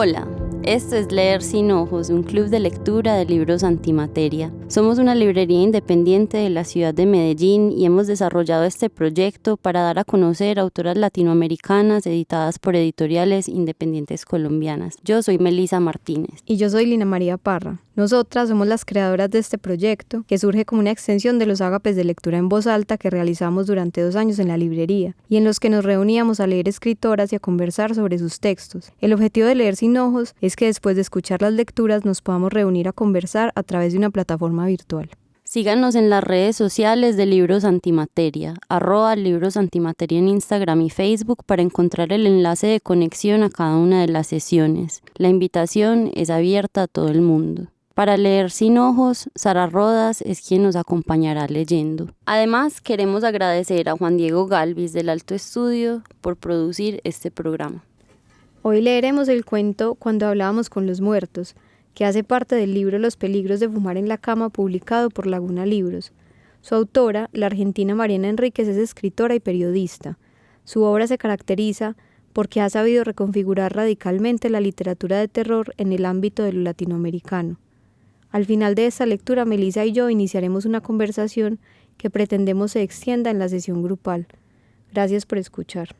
Hola, esto es Leer Sin Ojos, un club de lectura de libros antimateria. Somos una librería independiente de la ciudad de Medellín y hemos desarrollado este proyecto para dar a conocer autoras latinoamericanas editadas por editoriales independientes colombianas. Yo soy Melissa Martínez. Y yo soy Lina María Parra. Nosotras somos las creadoras de este proyecto, que surge como una extensión de los ágapes de lectura en voz alta que realizamos durante 2 años en la librería, y en los que nos reuníamos a leer escritoras y a conversar sobre sus textos. El objetivo de Leer Sin Ojos es que después de escuchar las lecturas nos podamos reunir a conversar a través de una plataforma virtual. Síganos en las redes sociales de Libros Antimateria, @Libros Antimateria en Instagram y Facebook para encontrar el enlace de conexión a cada una de las sesiones. La invitación es abierta a todo el mundo. Para Leer Sin Ojos, Sara Rodas es quien nos acompañará leyendo. Además, queremos agradecer a Juan Diego Galvis del Alto Estudio por producir este programa. Hoy leeremos el cuento Cuando hablábamos con los muertos, que hace parte del libro Los peligros de fumar en la cama, publicado por Laguna Libros. Su autora, la argentina Mariana Enríquez, es escritora y periodista. Su obra se caracteriza porque ha sabido reconfigurar radicalmente la literatura de terror en el ámbito de lo latinoamericano. Al final de esta lectura, Melissa y yo iniciaremos una conversación que pretendemos se extienda en la sesión grupal. Gracias por escuchar.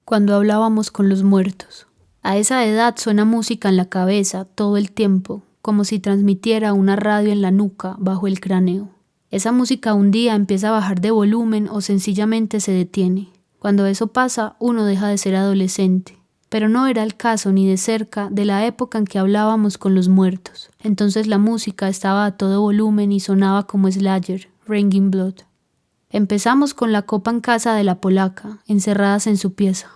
Cuando hablábamos con los muertos. A esa edad suena música en la cabeza todo el tiempo, como si transmitiera una radio en la nuca bajo el cráneo. Esa música un día empieza a bajar de volumen o sencillamente se detiene. Cuando eso pasa, uno deja de ser adolescente. Pero no era el caso ni de cerca de la época en que hablábamos con los muertos. Entonces la música estaba a todo volumen y sonaba como Slayer, Raining Blood. Empezamos con la copa en casa de la polaca, encerradas en su pieza.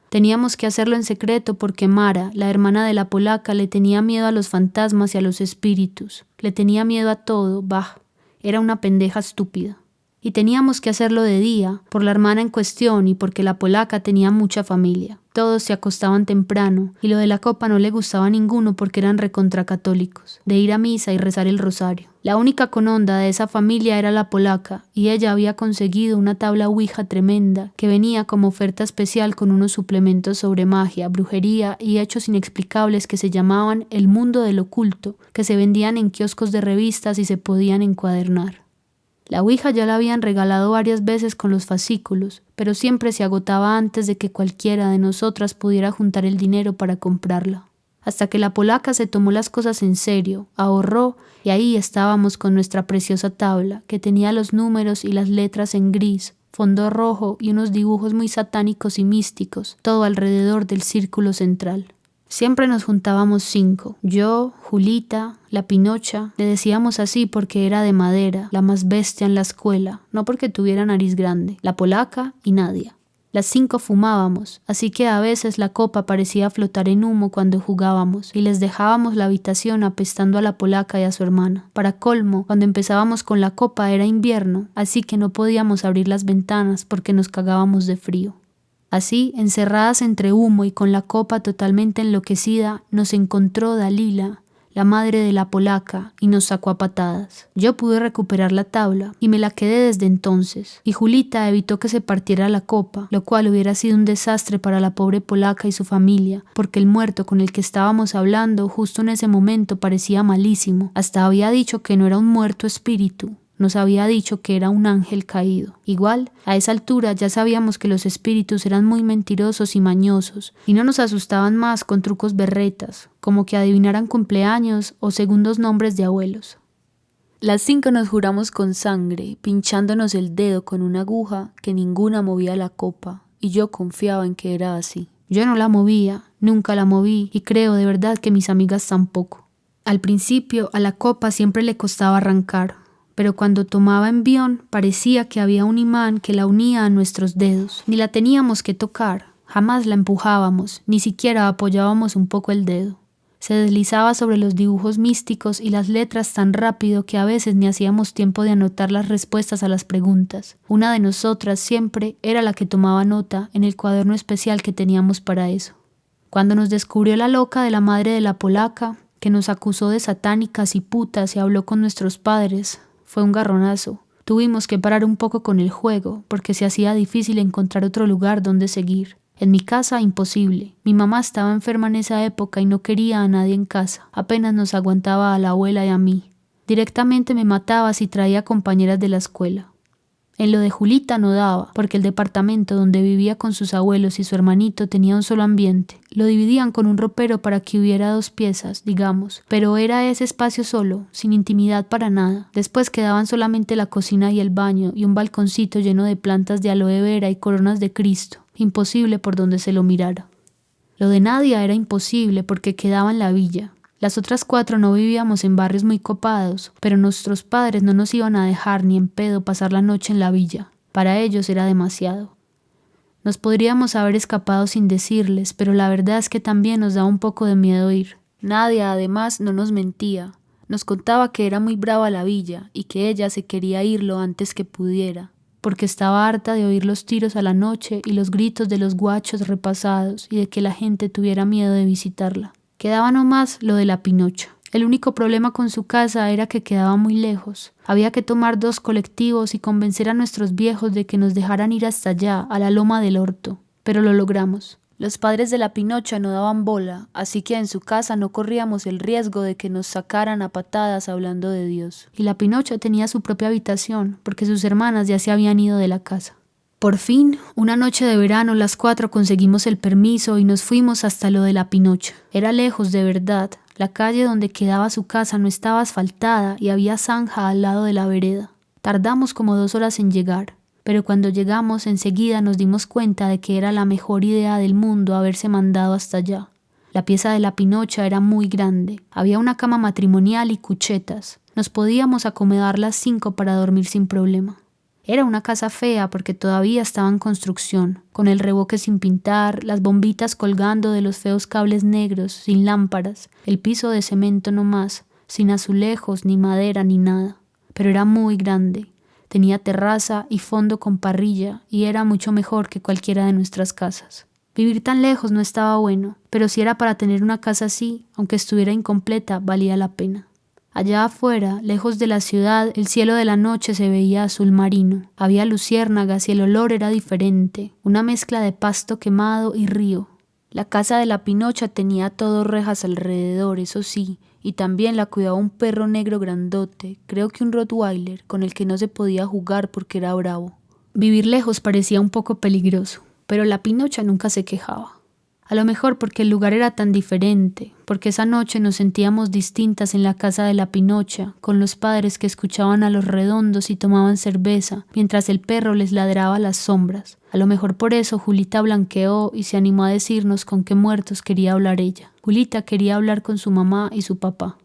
Teníamos que hacerlo en secreto porque Mara, la hermana de la polaca, le tenía miedo a los fantasmas y a los espíritus. Le tenía miedo a todo, era una pendeja estúpida. Y teníamos que hacerlo de día, por la hermana en cuestión y porque la polaca tenía mucha familia. Todos se acostaban temprano, y lo de la copa no le gustaba a ninguno porque eran recontracatólicos, de ir a misa y rezar el rosario. La única con onda de esa familia era la polaca, y ella había conseguido una tabla ouija tremenda que venía como oferta especial con unos suplementos sobre magia, brujería y hechos inexplicables que se llamaban El Mundo del Oculto, que se vendían en kioscos de revistas y se podían encuadernar. La ouija ya la habían regalado varias veces con los fascículos, pero siempre se agotaba antes de que cualquiera de nosotras pudiera juntar el dinero para comprarla. Hasta que la polaca se tomó las cosas en serio, ahorró y ahí estábamos con nuestra preciosa tabla, que tenía los números y las letras en gris, fondo rojo y unos dibujos muy satánicos y místicos, todo alrededor del círculo central. Siempre nos juntábamos 5, yo, Julita, la Pinocha, le decíamos así porque era de madera, la más bestia en la escuela, no porque tuviera nariz grande, la polaca y Nadia. Las 5 fumábamos, así que a veces la copa parecía flotar en humo cuando jugábamos y les dejábamos la habitación apestando a la polaca y a su hermana. Para colmo, cuando empezábamos con la copa era invierno, así que no podíamos abrir las ventanas porque nos cagábamos de frío. Así, encerradas entre humo y con la copa totalmente enloquecida, nos encontró Dalila, la madre de la polaca, y nos sacó a patadas. Yo pude recuperar la tabla y me la quedé desde entonces, y Julita evitó que se partiera la copa, lo cual hubiera sido un desastre para la pobre polaca y su familia, porque el muerto con el que estábamos hablando justo en ese momento parecía malísimo, hasta había dicho que no era un muerto espíritu. Nos había dicho que era un ángel caído. Igual, a esa altura ya sabíamos que los espíritus eran muy mentirosos y mañosos, y no nos asustaban más con trucos berretas, como que adivinaran cumpleaños o segundos nombres de abuelos. Las 5 nos juramos con sangre, pinchándonos el dedo con una aguja que ninguna movía la copa, y yo confiaba en que era así. Yo no la movía, nunca la moví, y creo de verdad que mis amigas tampoco. Al principio, a la copa siempre le costaba arrancar, pero cuando tomaba envión parecía que había un imán que la unía a nuestros dedos. Ni la teníamos que tocar, jamás la empujábamos, ni siquiera apoyábamos un poco el dedo. Se deslizaba sobre los dibujos místicos y las letras tan rápido que a veces ni hacíamos tiempo de anotar las respuestas a las preguntas. Una de nosotras siempre era la que tomaba nota en el cuaderno especial que teníamos para eso. Cuando nos descubrió la loca de la madre de la polaca, que nos acusó de satánicas y putas y habló con nuestros padres, fue un garronazo. Tuvimos que parar un poco con el juego, porque se hacía difícil encontrar otro lugar donde seguir. En mi casa, imposible. Mi mamá estaba enferma en esa época y no quería a nadie en casa. Apenas nos aguantaba a la abuela y a mí. Directamente me mataba si traía compañeras de la escuela. En lo de Julita no daba, porque el departamento donde vivía con sus abuelos y su hermanito tenía un solo ambiente. Lo dividían con un ropero para que hubiera 2 piezas, digamos, pero era ese espacio solo, sin intimidad para nada. Después quedaban solamente la cocina y el baño y un balconcito lleno de plantas de aloe vera y coronas de Cristo, imposible por donde se lo mirara. Lo de Nadia era imposible porque quedaba en la villa. Las otras 4 no vivíamos en barrios muy copados, pero nuestros padres no nos iban a dejar ni en pedo pasar la noche en la villa. Para ellos era demasiado. Nos podríamos haber escapado sin decirles, pero la verdad es que también nos daba un poco de miedo ir. Nadia, además, no nos mentía. Nos contaba que era muy brava la villa y que ella se quería ir lo antes que pudiera, porque estaba harta de oír los tiros a la noche y los gritos de los guachos repasados y de que la gente tuviera miedo de visitarla. Quedaba nomás lo de la Pinocha. El único problema con su casa era que quedaba muy lejos. Había que tomar 2 colectivos y convencer a nuestros viejos de que nos dejaran ir hasta allá, a la Loma del Orto. Pero lo logramos. Los padres de la Pinocha no daban bola, así que en su casa no corríamos el riesgo de que nos sacaran a patadas hablando de Dios. Y la Pinocha tenía su propia habitación, porque sus hermanas ya se habían ido de la casa. Por fin, una noche de verano, las 4 conseguimos el permiso y nos fuimos hasta lo de la Pinocha. Era lejos de verdad. La calle donde quedaba su casa no estaba asfaltada y había zanja al lado de la vereda. Tardamos como 2 horas en llegar, pero cuando llegamos enseguida nos dimos cuenta de que era la mejor idea del mundo haberse mandado hasta allá. La pieza de la Pinocha era muy grande. Había una cama matrimonial y cuchetas. Nos podíamos acomodar las 5 para dormir sin problema. Era una casa fea porque todavía estaba en construcción, con el revoque sin pintar, las bombitas colgando de los feos cables negros, sin lámparas, el piso de cemento nomás, sin azulejos, ni madera, ni nada. Pero era muy grande, tenía terraza y fondo con parrilla y era mucho mejor que cualquiera de nuestras casas. Vivir tan lejos no estaba bueno, pero si era para tener una casa así, aunque estuviera incompleta, valía la pena. Allá afuera, lejos de la ciudad, el cielo de la noche se veía azul marino. Había luciérnagas y el olor era diferente, una mezcla de pasto quemado y río. La casa de la Pinocha tenía todo rejas alrededor, eso sí, y también la cuidaba un perro negro grandote, creo que un rottweiler, con el que no se podía jugar porque era bravo. Vivir lejos parecía un poco peligroso, pero la Pinocha nunca se quejaba. A lo mejor porque el lugar era tan diferente, porque esa noche nos sentíamos distintas en la casa de la Pinocha, con los padres que escuchaban a los redondos y tomaban cerveza, mientras el perro les ladraba a las sombras. A lo mejor por eso Julita blanqueó y se animó a decirnos con qué muertos quería hablar ella. Julita quería hablar con su mamá y su papá.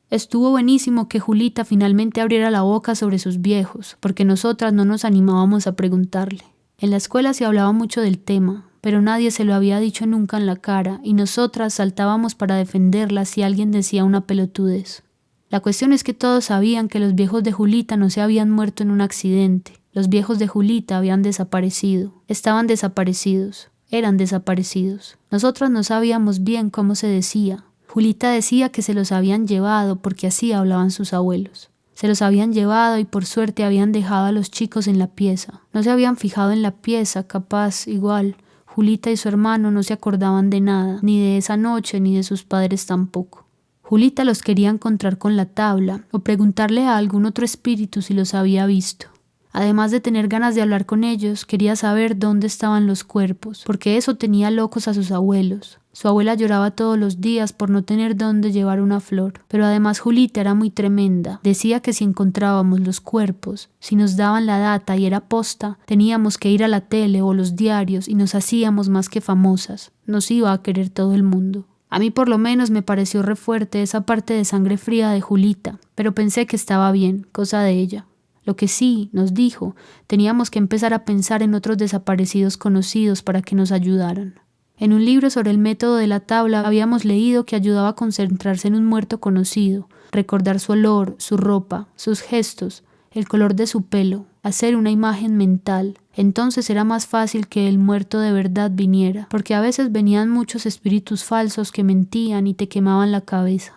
Estuvo buenísimo que Julita finalmente abriera la boca sobre sus viejos, porque nosotras no nos animábamos a preguntarle. En la escuela se hablaba mucho del tema, pero nadie se lo había dicho nunca en la cara y nosotras saltábamos para defenderla si alguien decía una pelotudez. La cuestión es que todos sabían que los viejos de Julita no se habían muerto en un accidente. Los viejos de Julita habían desaparecido. Estaban desaparecidos. Eran desaparecidos. Nosotras no sabíamos bien cómo se decía. Julita decía que se los habían llevado porque así hablaban sus abuelos. Se los habían llevado y por suerte habían dejado a los chicos en la pieza. No se habían fijado en la pieza, capaz, igual. Julita y su hermano no se acordaban de nada, ni de esa noche ni de sus padres tampoco. Julita los quería encontrar con la tabla o preguntarle a algún otro espíritu si los había visto. Además de tener ganas de hablar con ellos, quería saber dónde estaban los cuerpos, porque eso tenía locos a sus abuelos. Su abuela lloraba todos los días por no tener dónde llevar una flor, pero además Julita era muy tremenda. Decía que si encontrábamos los cuerpos, si nos daban la data y era posta, teníamos que ir a la tele o los diarios y nos hacíamos más que famosas. Nos iba a querer todo el mundo. A mí por lo menos me pareció re fuerte esa parte de sangre fría de Julita, pero pensé que estaba bien, cosa de ella. Lo que sí, nos dijo, teníamos que empezar a pensar en otros desaparecidos conocidos para que nos ayudaran. En un libro sobre el método de la tabla habíamos leído que ayudaba a concentrarse en un muerto conocido, recordar su olor, su ropa, sus gestos, el color de su pelo, hacer una imagen mental. Entonces era más fácil que el muerto de verdad viniera, porque a veces venían muchos espíritus falsos que mentían y te quemaban la cabeza.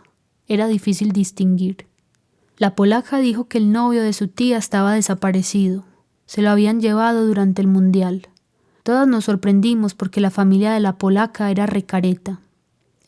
Era difícil distinguir. La polaca dijo que el novio de su tía estaba desaparecido. Se lo habían llevado durante el mundial. Todas nos sorprendimos porque la familia de la polaca era recareta.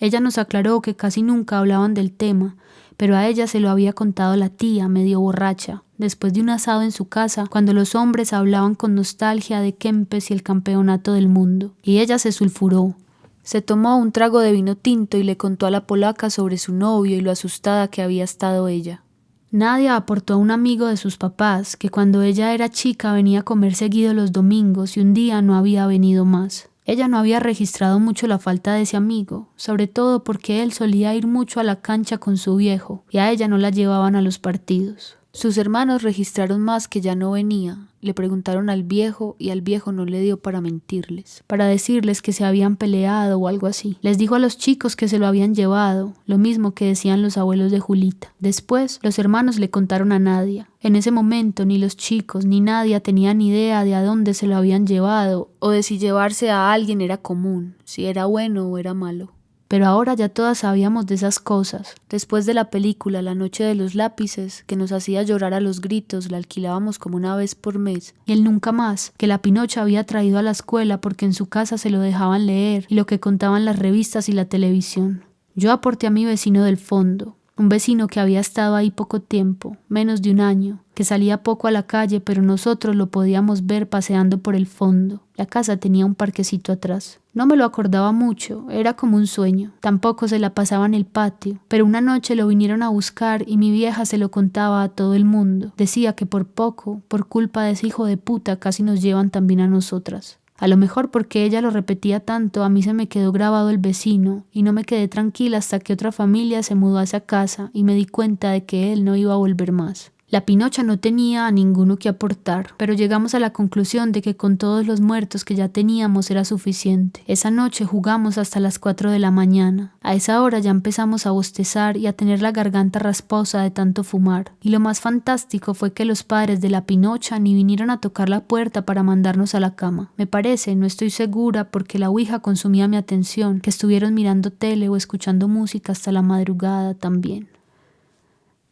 Ella nos aclaró que casi nunca hablaban del tema, pero a ella se lo había contado la tía, medio borracha, después de un asado en su casa, cuando los hombres hablaban con nostalgia de Kempes y el campeonato del mundo. Y ella se sulfuró. Se tomó un trago de vino tinto y le contó a la polaca sobre su novio y lo asustada que había estado ella. Nadia aportó a un amigo de sus papás que cuando ella era chica venía a comer seguido los domingos y un día no había venido más. Ella no había registrado mucho la falta de ese amigo, sobre todo porque él solía ir mucho a la cancha con su viejo y a ella no la llevaban a los partidos. Sus hermanos registraron más que ya no venía. Le preguntaron al viejo y al viejo no le dio para mentirles, para decirles que se habían peleado o algo así. Les dijo a los chicos que se lo habían llevado, lo mismo que decían los abuelos de Julita. Después, los hermanos le contaron a Nadia. En ese momento ni los chicos ni Nadia tenían idea de a dónde se lo habían llevado o de si llevarse a alguien era común, si era bueno o era malo. Pero ahora ya todas sabíamos de esas cosas. Después de la película La noche de los lápices, que nos hacía llorar a los gritos, la alquilábamos como una vez por mes. Y el Nunca Más, que la Pinocha había traído a la escuela porque en su casa se lo dejaban leer, y lo que contaban las revistas y la televisión. Yo aporté a mi vecino del fondo, un vecino que había estado ahí poco tiempo, menos de un año, que salía poco a la calle, pero nosotros lo podíamos ver paseando por el fondo. La casa tenía un parquecito atrás. No me lo acordaba mucho, era como un sueño. Tampoco se la pasaba en el patio, pero una noche lo vinieron a buscar y mi vieja se lo contaba a todo el mundo. Decía que por poco, por culpa de ese hijo de puta, casi nos llevan también a nosotras. A lo mejor porque ella lo repetía tanto, a mí se me quedó grabado el vecino y no me quedé tranquila hasta que otra familia se mudó a esa casa y me di cuenta de que él no iba a volver más. La Pinocha no tenía a ninguno que aportar, pero llegamos a la conclusión de que con todos los muertos que ya teníamos era suficiente. Esa noche jugamos hasta las 4 de la mañana. A esa hora ya empezamos a bostezar y a tener la garganta rasposa de tanto fumar. Y lo más fantástico fue que los padres de la Pinocha ni vinieron a tocar la puerta para mandarnos a la cama. Me parece, no estoy segura, porque la ouija consumía mi atención, que estuvieron mirando tele o escuchando música hasta la madrugada también.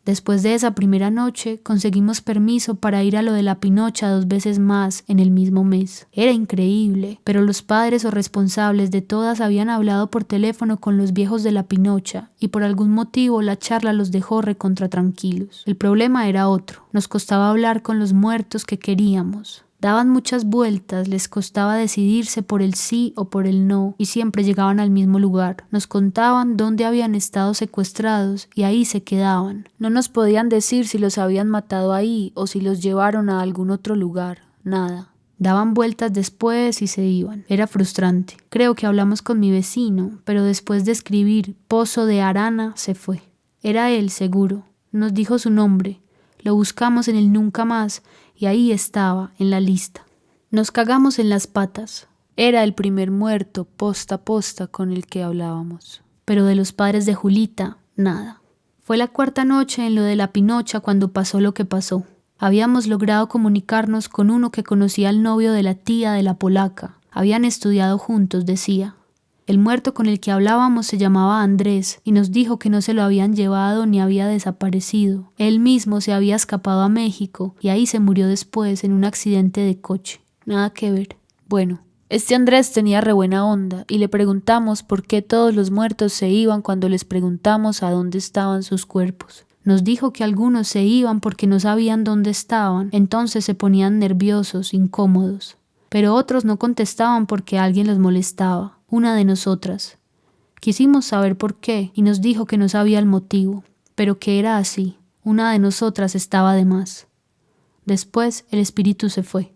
Después de esa primera noche, conseguimos permiso para ir a lo de la Pinocha 2 veces más en el mismo mes. Era increíble, pero los padres o responsables de todas habían hablado por teléfono con los viejos de la Pinocha y por algún motivo la charla los dejó recontra tranquilos. El problema era otro, nos costaba hablar con los muertos que queríamos. Daban muchas vueltas, les costaba decidirse por el sí o por el no, y siempre llegaban al mismo lugar. Nos contaban dónde habían estado secuestrados y ahí se quedaban. No nos podían decir si los habían matado ahí o si los llevaron a algún otro lugar. Nada. Daban vueltas después y se iban. Era frustrante. Creo que hablamos con mi vecino, pero después de escribir Pozo de Arana se fue. Era él, seguro. Nos dijo su nombre. Lo buscamos en el Nunca Más y ahí estaba, en la lista. Nos cagamos en las patas. Era el primer muerto posta a posta con el que hablábamos. Pero de los padres de Julita, nada. Fue la 4ª noche en lo de la Pinocha cuando pasó lo que pasó. Habíamos logrado comunicarnos con uno que conocía al novio de la tía de la polaca. Habían estudiado juntos, decía. El muerto con el que hablábamos se llamaba Andrés y nos dijo que no se lo habían llevado ni había desaparecido. Él mismo se había escapado a México y ahí se murió después en un accidente de coche. Nada que ver. Bueno, este Andrés tenía re buena onda y le preguntamos por qué todos los muertos se iban cuando les preguntamos a dónde estaban sus cuerpos. Nos dijo que algunos se iban porque no sabían dónde estaban, entonces se ponían nerviosos, incómodos. Pero otros no contestaban porque alguien los molestaba. Una de nosotras. Quisimos saber por qué y nos dijo que no sabía el motivo, pero que era así. Una de nosotras estaba de más. Después el espíritu se fue.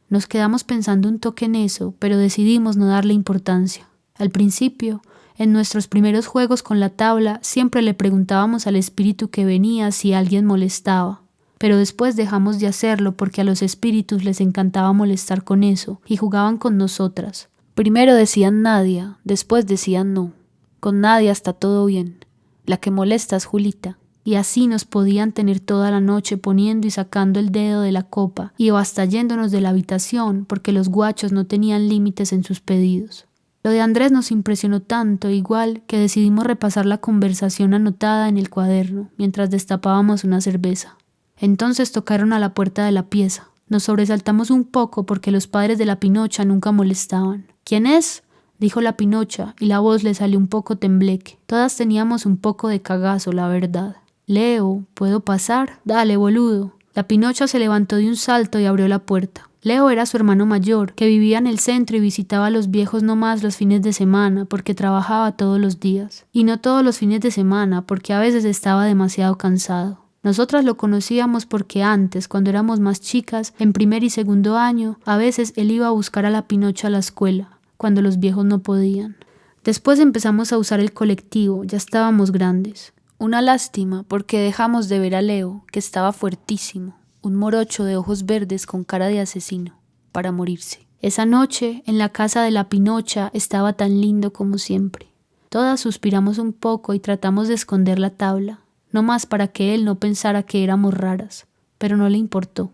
Nos quedamos pensando un toque en eso, pero decidimos no darle importancia. Al principio, en nuestros primeros juegos con la tabla, siempre le preguntábamos al espíritu que venía si alguien molestaba. Pero después dejamos de hacerlo porque a los espíritus les encantaba molestar con eso y jugaban con nosotras. Primero decían Nadia, después decían no. Con Nadia está todo bien. La que molesta es Julita. y así nos podían tener toda la noche poniendo y sacando el dedo de la copa y o hasta yéndonos de la habitación porque los guachos no tenían límites en sus pedidos. Lo de Andrés nos impresionó tanto, igual que decidimos repasar la conversación anotada en el cuaderno mientras destapábamos una cerveza. Entonces tocaron a la puerta de la pieza. Nos sobresaltamos un poco porque los padres de la Pinocha nunca molestaban. ¿Quién es?, dijo la Pinocha, y la voz le salió un poco tembleque. Todas teníamos un poco de cagazo, la verdad. Leo, ¿puedo pasar? Dale, boludo. La Pinocha se levantó de un salto y abrió la puerta. Leo era su hermano mayor, que vivía en el centro y visitaba a los viejos nomás los fines de semana porque trabajaba todos los días. Y no todos los fines de semana porque a veces estaba demasiado cansado. Nosotras lo conocíamos porque antes, cuando éramos más chicas, en primer y segundo año, a veces él iba a buscar a la Pinocha a la escuela, cuando los viejos no podían. Después empezamos a usar el colectivo, ya estábamos grandes. Una lástima porque dejamos de ver a Leo, que estaba fuertísimo, un morocho de ojos verdes con cara de asesino, para morirse. Esa noche, en la casa de la Pinocha, estaba tan lindo como siempre. Todas suspiramos un poco y tratamos de esconder la tabla, no más para que él no pensara que éramos raras, pero no le importó.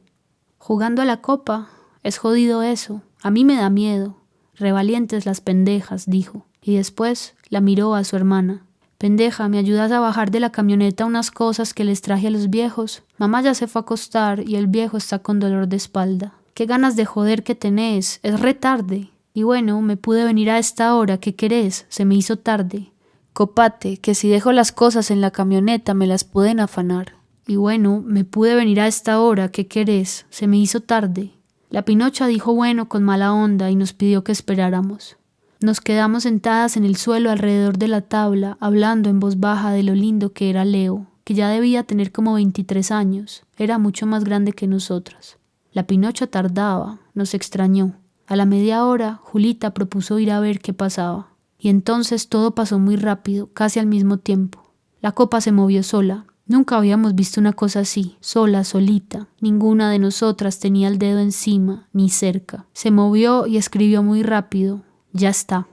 Jugando a la copa, es jodido eso, a mí me da miedo. Revalientes las pendejas, dijo, y después la miró a su hermana. Pendeja, ¿me ayudas a bajar de la camioneta unas cosas que les traje a los viejos? Mamá ya se fue a acostar y el viejo está con dolor de espalda. Qué ganas de joder que tenés, es re tarde. Y bueno, me pude venir a esta hora, ¿qué querés? Se me hizo tarde. Copate, que si dejo las cosas en la camioneta me las pueden afanar. Y bueno, me pude venir a esta hora, ¿qué querés? Se me hizo tarde. La Pinocha dijo bueno con mala onda y nos pidió que esperáramos. Nos quedamos sentadas en el suelo alrededor de la tabla, hablando en voz baja de lo lindo que era Leo, que ya debía tener como 23 años, era mucho más grande que nosotras. La Pinocha tardaba, nos extrañó. A la media hora, Julita propuso ir a ver qué pasaba. Y entonces todo pasó muy rápido, casi al mismo tiempo. La copa se movió sola. Nunca habíamos visto una cosa así, sola, solita. Ninguna de nosotras tenía el dedo encima, ni cerca. Se movió y escribió muy rápido. Ya está.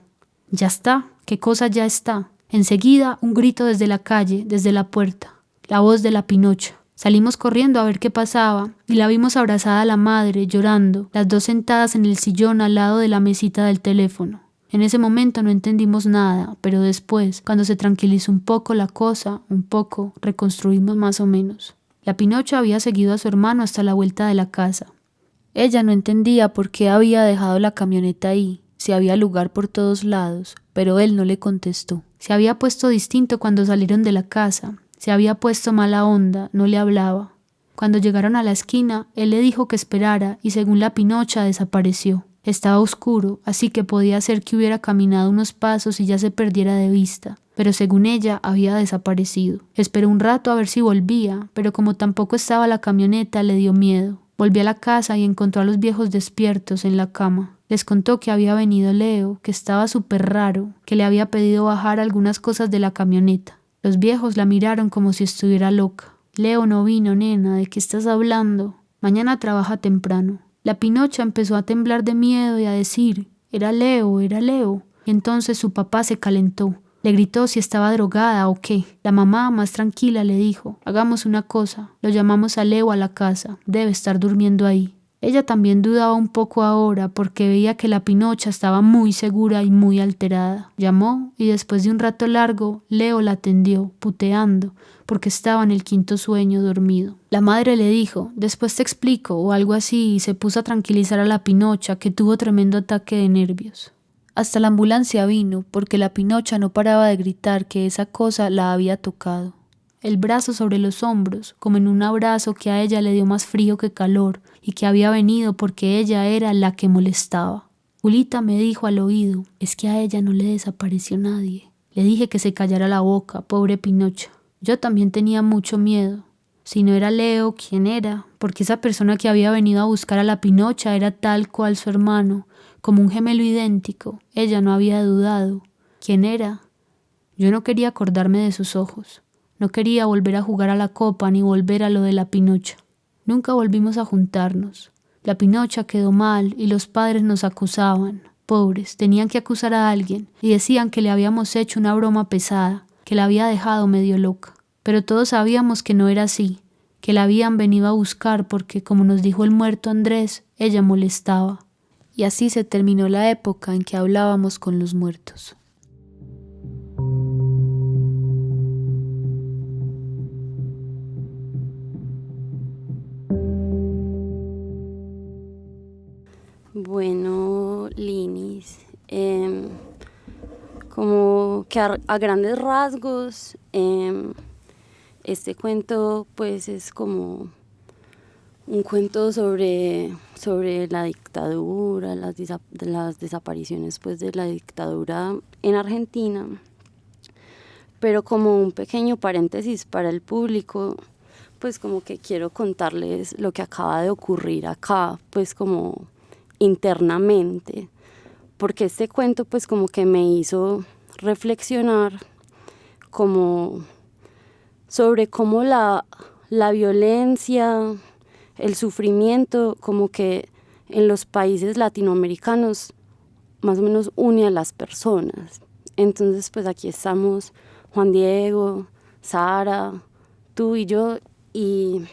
¿Ya está? ¿Qué cosa ya está? Enseguida, un grito desde la calle, desde la puerta. La voz de la Pinocha. Salimos corriendo a ver qué pasaba y la vimos abrazada a la madre, llorando, las dos sentadas en el sillón al lado de la mesita del teléfono. En ese momento no entendimos nada, pero después, cuando se tranquilizó un poco la cosa, reconstruimos más o menos. La Pinocha había seguido a su hermano hasta la vuelta de la casa. Ella no entendía por qué había dejado la camioneta ahí, si había lugar por todos lados, pero él no le contestó. Se había puesto distinto cuando salieron de la casa, se había puesto mala onda, no le hablaba. Cuando llegaron a la esquina, él le dijo que esperara y según la Pinocha desapareció. Estaba oscuro, así que podía ser que hubiera caminado unos pasos y ya se perdiera de vista, pero según ella había desaparecido. Esperó un rato a ver si volvía, pero como tampoco estaba la camioneta le dio miedo. Volvió a la casa y encontró a los viejos despiertos en la cama. Les contó que había venido Leo, que estaba súper raro, que le había pedido bajar algunas cosas de la camioneta. Los viejos la miraron como si estuviera loca. Leo no vino, nena, ¿de qué estás hablando? Mañana trabaja temprano. La Pinocha empezó a temblar de miedo y a decir, era Leo. Y entonces su papá se calentó. Le gritó si estaba drogada o qué. La mamá, más tranquila, le dijo, hagamos una cosa, lo llamamos a Leo a la casa, debe estar durmiendo ahí. Ella también dudaba un poco ahora porque veía que la Pinocha estaba muy segura y muy alterada. Llamó y después de un rato largo, Leo la atendió, puteando, porque estaba en el quinto sueño dormido. La madre le dijo, después te explico o algo así y se puso a tranquilizar a la Pinocha que tuvo tremendo ataque de nervios. Hasta la ambulancia vino porque la Pinocha no paraba de gritar que esa cosa la había tocado. El brazo sobre los hombros, como en un abrazo que a ella le dio más frío que calor y que había venido porque ella era la que molestaba. Julita me dijo al oído, es que a ella no le desapareció nadie. Le dije que se callara la boca, pobre Pinocha. Yo también tenía mucho miedo. Si no era Leo, ¿quién era? Porque esa persona que había venido a buscar a la Pinocha era tal cual su hermano, como un gemelo idéntico. Ella no había dudado. ¿Quién era? Yo no quería acordarme de sus ojos. No quería volver a jugar a la copa ni volver a lo de la Pinocha. Nunca volvimos a juntarnos. La Pinocha quedó mal y los padres nos acusaban. Pobres, tenían que acusar a alguien y decían que le habíamos hecho una broma pesada, que la había dejado medio loca. pero todos sabíamos que no era así, que la habían venido a buscar porque, como nos dijo el muerto Andrés, ella molestaba. Y así se terminó la época en que hablábamos con los muertos. Bueno, Linis, como que a grandes rasgos, este cuento pues es como un cuento sobre la dictadura, las desapariciones pues de la dictadura en Argentina, pero como un pequeño paréntesis para el público, pues como que quiero contarles lo que acaba de ocurrir acá, pues como internamente, porque este cuento pues como que me hizo reflexionar como sobre cómo la violencia, el sufrimiento como que en los países latinoamericanos más o menos une a las personas. Entonces pues aquí estamos Juan Diego, Sara, tú y yo, y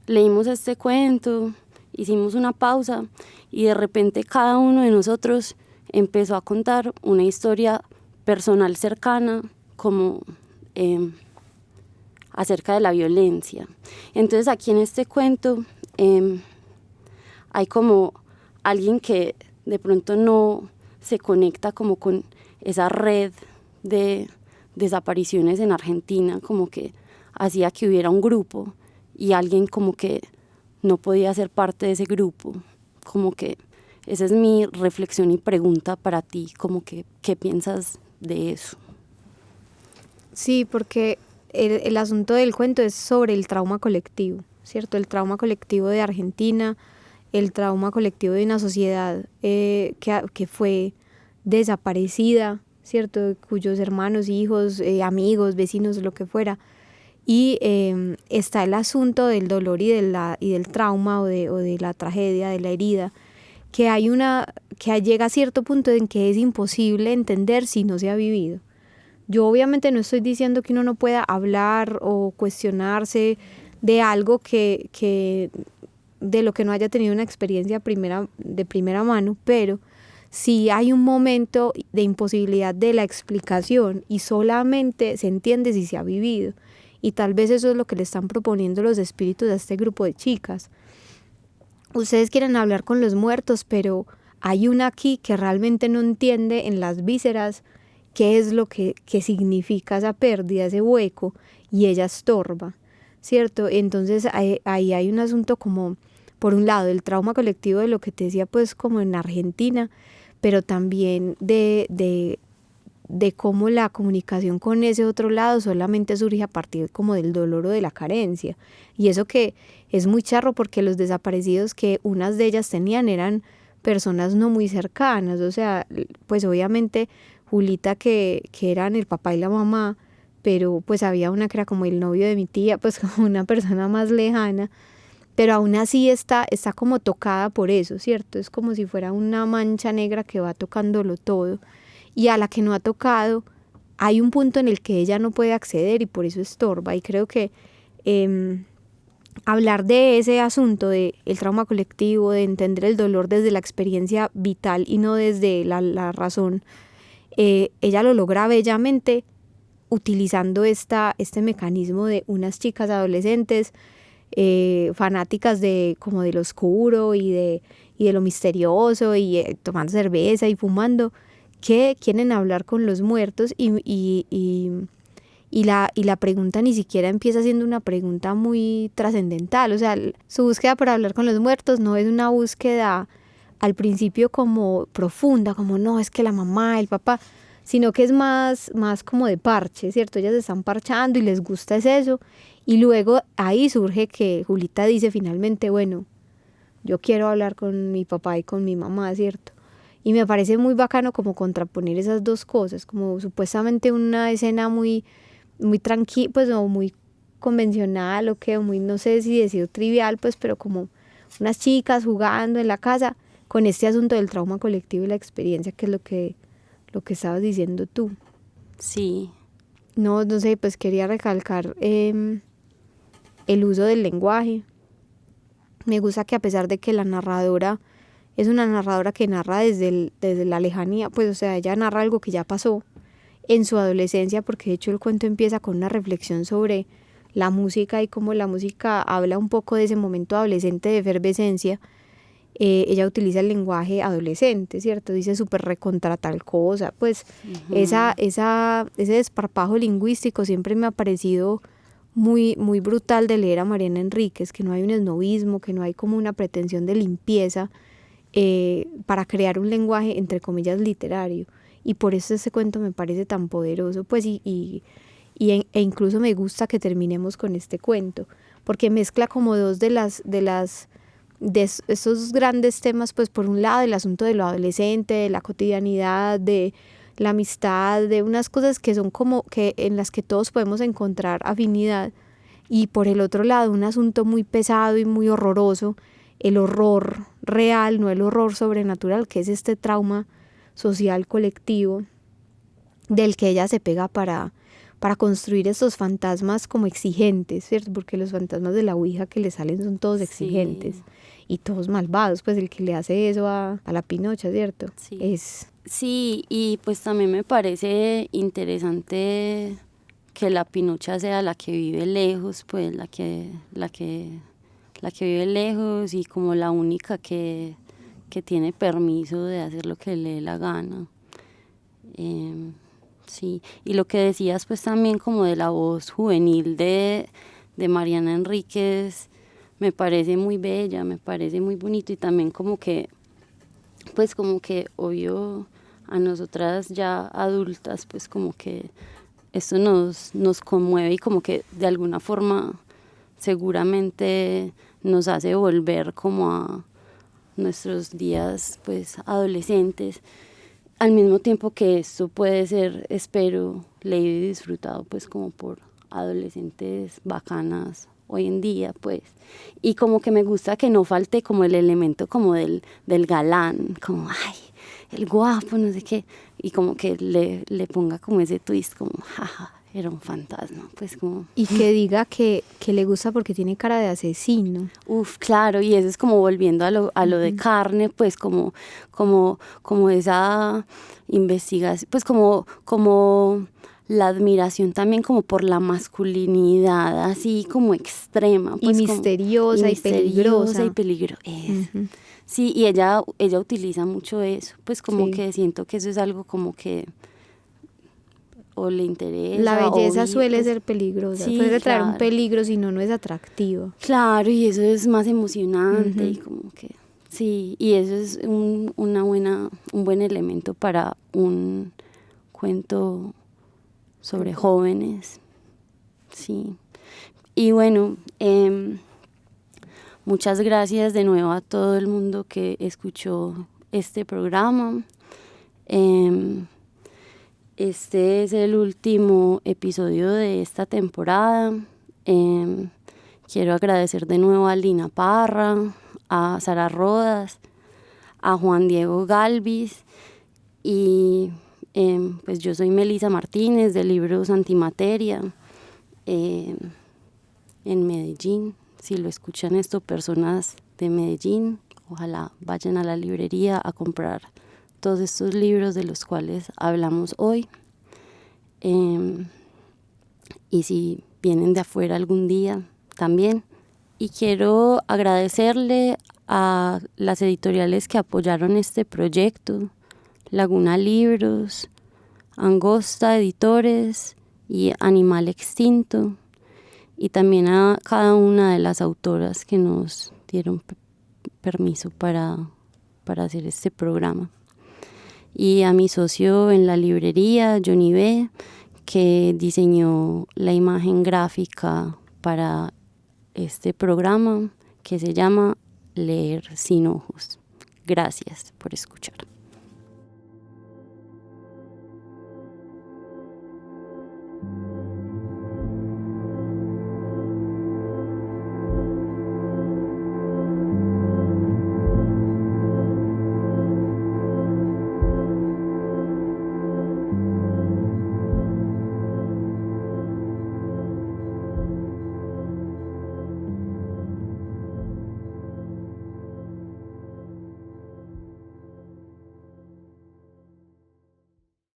leímos este cuento, hicimos una pausa y de repente cada uno de nosotros empezó a contar una historia personal cercana como acerca de la violencia. Entonces aquí en este cuento hay como alguien que de pronto no se conecta como con esa red de desapariciones en Argentina, como que hacía que hubiera un grupo y alguien como que no podía ser parte de ese grupo. Como que esa es mi reflexión y pregunta para ti, como que ¿qué piensas de eso? Sí, porque el asunto del cuento es sobre el trauma colectivo, ¿cierto? El trauma colectivo de Argentina, el trauma colectivo de una sociedad que fue desaparecida, ¿cierto? Cuyos hermanos, hijos, amigos, vecinos, lo que fuera. Y está el asunto del dolor y del trauma o de la tragedia, de la herida, que llega a cierto punto en que es imposible entender si no se ha vivido. Yo obviamente no estoy diciendo que uno no pueda hablar o cuestionarse de algo de lo que no haya tenido una experiencia de primera mano, pero si hay un momento de imposibilidad de la explicación y solamente se entiende si se ha vivido. Y tal vez eso es lo que le están proponiendo los espíritus a este grupo de chicas. Ustedes quieren hablar con los muertos, pero hay una aquí que realmente no entiende en las vísceras qué es lo que significa esa pérdida, ese hueco, y ella estorba, ¿cierto? Entonces ahí hay un asunto como, por un lado, el trauma colectivo de lo que te decía, pues como en Argentina, pero también de cómo la comunicación con ese otro lado solamente surge a partir como del dolor o de la carencia. Y eso que es muy charro porque los desaparecidos que unas de ellas tenían eran personas no muy cercanas, o sea, pues obviamente Julita que eran el papá y la mamá, pero pues había una que era como el novio de mi tía, pues como una persona más lejana, pero aún así está como tocada por eso, ¿cierto? Es como si fuera una mancha negra que va tocándolo todo. Y a la que no ha tocado, hay un punto en el que ella no puede acceder y por eso estorba. Y creo que hablar de ese asunto, del trauma colectivo, de entender el dolor desde la experiencia vital y no desde la razón, ella lo logra bellamente utilizando este mecanismo de unas chicas adolescentes fanáticas como de lo oscuro y de lo misterioso y tomando cerveza y fumando, que quieren hablar con los muertos y la pregunta ni siquiera empieza siendo una pregunta muy trascendental. O sea, su búsqueda por hablar con los muertos no es una búsqueda al principio como profunda, como no, es que la mamá, el papá, sino que es más como de parche, ¿cierto? Ellas se están parchando y les gusta es eso. Y luego ahí surge que Julita dice finalmente, bueno, yo quiero hablar con mi papá y con mi mamá, ¿cierto? Y me parece muy bacano como contraponer esas dos cosas, como supuestamente una escena muy, muy tranquila, pues o muy convencional o muy, no sé si decir trivial, pues, pero como unas chicas jugando en la casa con este asunto del trauma colectivo y la experiencia, que es lo que estabas diciendo tú. Sí, no sé, pues quería recalcar el uso del lenguaje. Me gusta que a pesar de que la narradora es una narradora que narra desde la lejanía, pues o sea, ella narra algo que ya pasó en su adolescencia, porque de hecho el cuento empieza con una reflexión sobre la música y cómo la música habla un poco de ese momento adolescente de efervescencia. Ella utiliza el lenguaje adolescente, ¿cierto? Dice súper recontra tal cosa, pues ese desparpajo lingüístico siempre me ha parecido muy, muy brutal de leer a Mariana Enríquez, que no hay un esnovismo, que no hay como una pretensión de limpieza para crear un lenguaje entre comillas literario, y por eso ese cuento me parece tan poderoso, pues e incluso me gusta que terminemos con este cuento, porque mezcla como dos de esos grandes temas, pues por un lado el asunto de lo adolescente, de la cotidianidad, de la amistad, de unas cosas que son como que en las que todos podemos encontrar afinidad, y por el otro lado un asunto muy pesado y muy horroroso, el horror real, no el horror sobrenatural, que es este trauma social colectivo del que ella se pega para construir estos fantasmas como exigentes, ¿cierto? Porque los fantasmas de la Ouija que le salen son todos exigentes y todos malvados, pues el que le hace eso a la Pinocha, ¿cierto? Sí, y pues también me parece interesante que la Pinocha sea la que vive lejos, pues la que vive lejos y como la única que tiene permiso de hacer lo que le dé la gana. Sí, y lo que decías pues también como de la voz juvenil de Mariana Enríquez me parece muy bella, me parece muy bonito, y también como que obvio a nosotras ya adultas pues como que esto nos conmueve y como que de alguna forma seguramente nos hace volver como a nuestros días pues adolescentes, al mismo tiempo que esto puede ser, espero, leído y disfrutado pues como por adolescentes bacanas hoy en día, pues, y como que me gusta que no falte como el elemento como del galán, como ay, el guapo, no sé qué, y como que le ponga como ese twist como jaja, era un fantasma, pues como... Y que diga que le gusta porque tiene cara de asesino. Claro, y eso es como volviendo a lo de Carne, pues como esa investigación, pues como la admiración también como por la masculinidad, así como extrema. Pues y misteriosa y peligrosa. Sí, y ella utiliza mucho eso, pues como que siento que eso es algo como que o le interesa. La belleza suele ser peligrosa, puede traer un peligro si no es atractivo. Claro, y eso es más emocionante y como que sí, y eso es un buen elemento para un cuento sobre jóvenes. Sí. Y bueno, muchas gracias de nuevo a todo el mundo que escuchó este programa. Este es el último episodio de esta temporada. Quiero agradecer de nuevo a Lina Parra, a Sara Rodas, a Juan Diego Galvis, y pues yo soy Melissa Martínez de Libros Antimateria en Medellín. Si lo escuchan esto personas de Medellín, ojalá vayan a la librería a comprar todos estos libros de los cuales hablamos hoy. Y si vienen de afuera algún día también. Y quiero agradecerle a las editoriales que apoyaron este proyecto: Laguna Libros, Angosta Editores y Animal Extinto, y también a cada una de las autoras que nos dieron permiso para hacer este programa. Y a mi socio en la librería, Johnny B., que diseñó la imagen gráfica para este programa, que se llama Leer sin ojos. Gracias por escuchar.